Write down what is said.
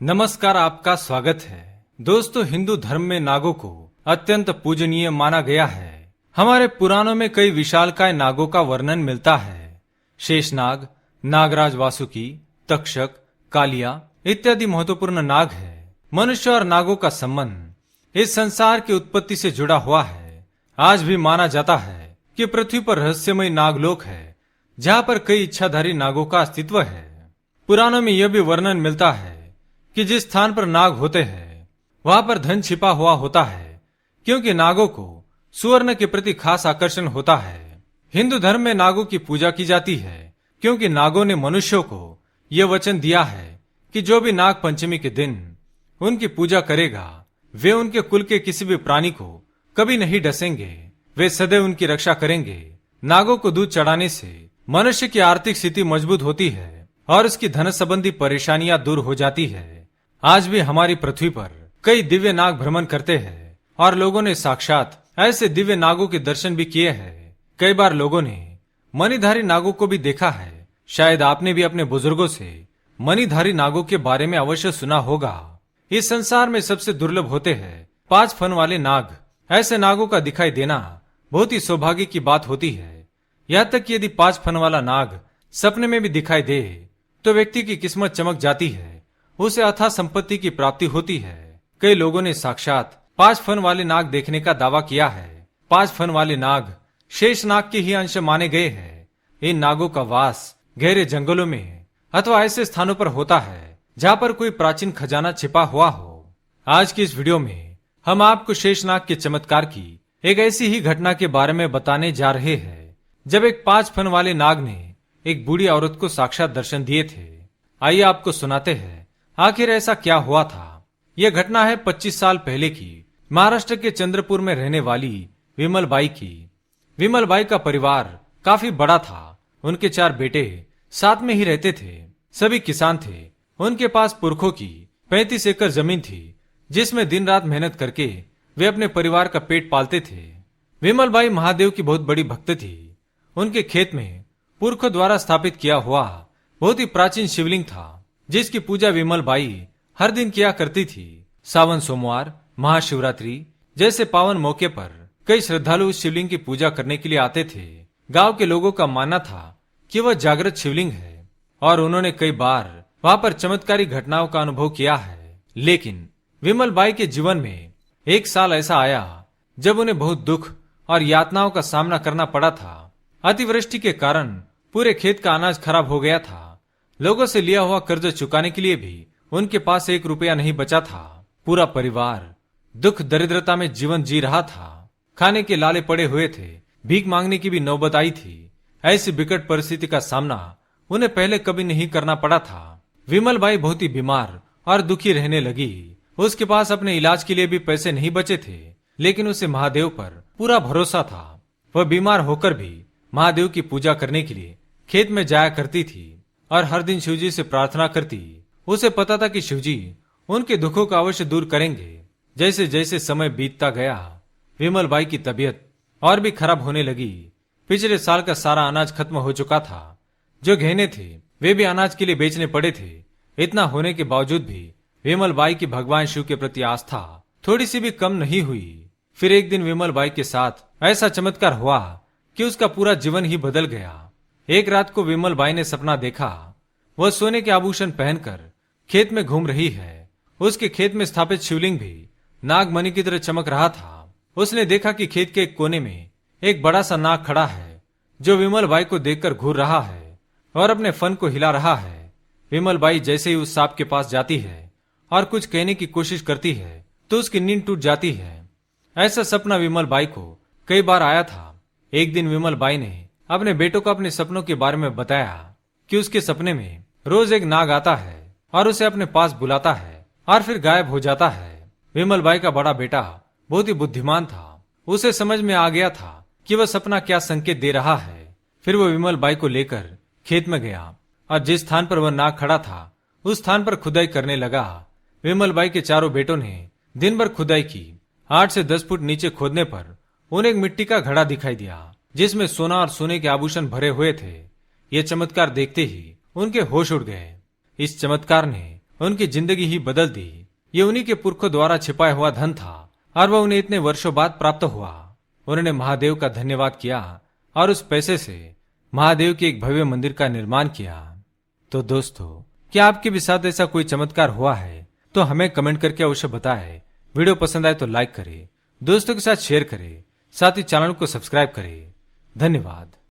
नमस्कार, आपका स्वागत है। दोस्तों, हिंदू धर्म में नागों को अत्यंत पूजनीय माना गया है। हमारे पुराणों में कई विशालकाय नागों का वर्णन मिलता है। शेषनाग, नागराज वासुकी, तक्षक, कालिया इत्यादि महत्वपूर्ण नाग है। मनुष्य और नागों का संबंध इस संसार की उत्पत्ति से जुड़ा हुआ है। आज भी माना जाता है कि पृथ्वी पर रहस्यमय नागलोक है, जहाँ पर कई इच्छाधारी नागों का अस्तित्व है। पुराणों में यह भी वर्णन मिलता है कि जिस स्थान पर नाग होते हैं वहां पर धन छिपा हुआ होता है, क्योंकि नागों को सुवर्ण के प्रति खास आकर्षण होता है। हिंदू धर्म में नागों की पूजा की जाती है, क्योंकि नागों ने मनुष्यों को यह वचन दिया है कि जो भी नाग पंचमी के दिन उनकी पूजा करेगा, वे उनके कुल के किसी भी प्राणी को कभी नहीं डसेंगे, वे सदैव उनकी रक्षा करेंगे। नागों को दूध चढ़ाने से मनुष्य की आर्थिक स्थिति मजबूत होती है और उसकी धन संबंधी परेशानियां दूर हो जाती है। आज भी हमारी पृथ्वी पर कई दिव्य नाग भ्रमण करते हैं और लोगों ने साक्षात ऐसे दिव्य नागों के दर्शन भी किए हैं। कई बार लोगों ने मणिधारी नागों को भी देखा है। शायद आपने भी अपने बुजुर्गों से मणिधारी नागों के बारे में अवश्य सुना होगा। इस संसार में सबसे दुर्लभ होते हैं 5 फन वाले नाग। ऐसे नागों का दिखाई देना बहुत ही सौभाग्य की बात होती है। यहाँ तक कि यदि 5 फन वाला नाग सपने में भी दिखाई दे तो व्यक्ति की किस्मत चमक जाती है, उसे अथाह संपत्ति की प्राप्ति होती है। कई लोगों ने साक्षात 5 फन वाले नाग देखने का दावा किया है। 5 फन वाले नाग शेष नाग के ही अंश माने गए हैं। इन नागों का वास गहरे जंगलों में अथवा ऐसे स्थानों पर होता है जहाँ पर कोई प्राचीन खजाना छिपा हुआ हो। आज की इस वीडियो में हम आपको शेषनाग के चमत्कार की एक ऐसी ही घटना के बारे में बताने जा रहे हैं, जब एक 5 फन वाले नाग ने एक बूढ़ी औरत को साक्षात दर्शन दिए थे। आइए आपको सुनाते हैं आखिर ऐसा क्या हुआ था। यह घटना है 25 साल पहले की, महाराष्ट्र के चंद्रपुर में रहने वाली विमल बाई की। विमल बाई का परिवार काफी बड़ा था। उनके 4 बेटे साथ में ही रहते थे। सभी किसान थे। उनके पास पुरखों की 35 एकड़ जमीन थी, जिसमें दिन रात मेहनत करके वे अपने परिवार का पेट पालते थे। विमल बाई महादेव की बहुत बड़ी भक्त थी। उनके खेत में पुरखों द्वारा स्थापित किया हुआ बहुत ही प्राचीन शिवलिंग था, जिसकी पूजा विमल बाई हर दिन किया करती थी। सावन सोमवार, महाशिवरात्रि जैसे पावन मौके पर कई श्रद्धालु उस शिवलिंग की पूजा करने के लिए आते थे। गांव के लोगों का मानना था कि वह जागृत शिवलिंग है और उन्होंने कई बार वहां पर चमत्कारी घटनाओं का अनुभव किया है। लेकिन विमल बाई के जीवन में एक साल ऐसा आया जब उन्हें बहुत दुख और यातनाओं का सामना करना पड़ा था। अतिवृष्टि के कारण पूरे खेत का अनाज खराब हो गया था। लोगों से लिया हुआ कर्ज चुकाने के लिए भी उनके पास 1 रुपया नहीं बचा था। पूरा परिवार दुख दरिद्रता में जीवन जी रहा था। खाने के लाले पड़े हुए थे। भीख मांगने की भी नौबत आई थी। ऐसी विकट परिस्थिति का सामना उन्हें पहले कभी नहीं करना पड़ा था। विमल बाई बहुत ही बीमार और दुखी रहने लगी। उसके पास अपने इलाज के लिए भी पैसे नहीं बचे थे, लेकिन उसे महादेव पर पूरा भरोसा था। वह बीमार होकर भी महादेव की पूजा करने के लिए खेत में जाया करती थी और हर दिन शिवजी से प्रार्थना करती। उसे पता था कि शिवजी उनके दुखों का अवश्य दूर करेंगे। जैसे जैसे समय बीतता गया, विमल बाई की तबीयत और भी खराब होने लगी। पिछले साल का सारा अनाज खत्म हो चुका था। जो गहने थे वे भी अनाज के लिए बेचने पड़े थे। इतना होने के बावजूद भी विमल बाई की भगवान शिव के प्रति आस्था थोड़ी सी भी कम नहीं हुई। फिर एक दिन विमल बाई के साथ ऐसा चमत्कार हुआ कि उसका पूरा जीवन ही बदल गया। एक रात को विमल बाई ने सपना देखा। वह सोने के आभूषण पहनकर खेत में घूम रही है। उसके खेत में स्थापित शिवलिंग भी नागमणि की तरह चमक रहा था। उसने देखा कि खेत के एक कोने में एक बड़ा सा नाग खड़ा है, जो विमल बाई को देखकर घूर रहा है और अपने फन को हिला रहा है। विमल बाई जैसे ही उस सांप के पास जाती है और कुछ कहने की कोशिश करती है तो उसकी नींद टूट जाती है। ऐसा सपना विमल बाई को कई बार आया था। एक दिन विमल बाई ने अपने बेटों को अपने सपनों के बारे में बताया कि उसके सपने में रोज एक नाग आता है और उसे अपने पास बुलाता है और फिर गायब हो जाता है। विमल बाई का बड़ा बेटा बहुत ही बुद्धिमान था। उसे समझ में आ गया था कि वह सपना क्या संकेत दे रहा है। फिर वह विमल बाई को लेकर खेत में गया और जिस स्थान पर वह नाग खड़ा था उस स्थान पर खुदाई करने लगा। विमल बाई के चारों बेटों ने दिन भर खुदाई की। 8 से 10 फुट नीचे खोदने पर उन्हें एक मिट्टी का घड़ा दिखाई दिया, जिसमें सोना और सोने के आभूषण भरे हुए थे। ये चमत्कार देखते ही उनके होश उड़ गए। इस चमत्कार ने उनकी जिंदगी ही बदल दी। ये उन्हीं के पुरखों द्वारा छिपाया हुआ धन था और वह उन्हें इतने वर्षों बाद प्राप्त हुआ। उन्होंने महादेव का धन्यवाद किया और उस पैसे से महादेव के एक भव्य मंदिर का निर्माण किया। तो दोस्तों, क्या आपके भी साथ ऐसा कोई चमत्कार हुआ है तो हमें कमेंट करके अवश्य बताएं। वीडियो पसंद आए तो लाइक करें, दोस्तों के साथ शेयर करें, साथ ही चैनल को सब्सक्राइब करें। धन्यवाद।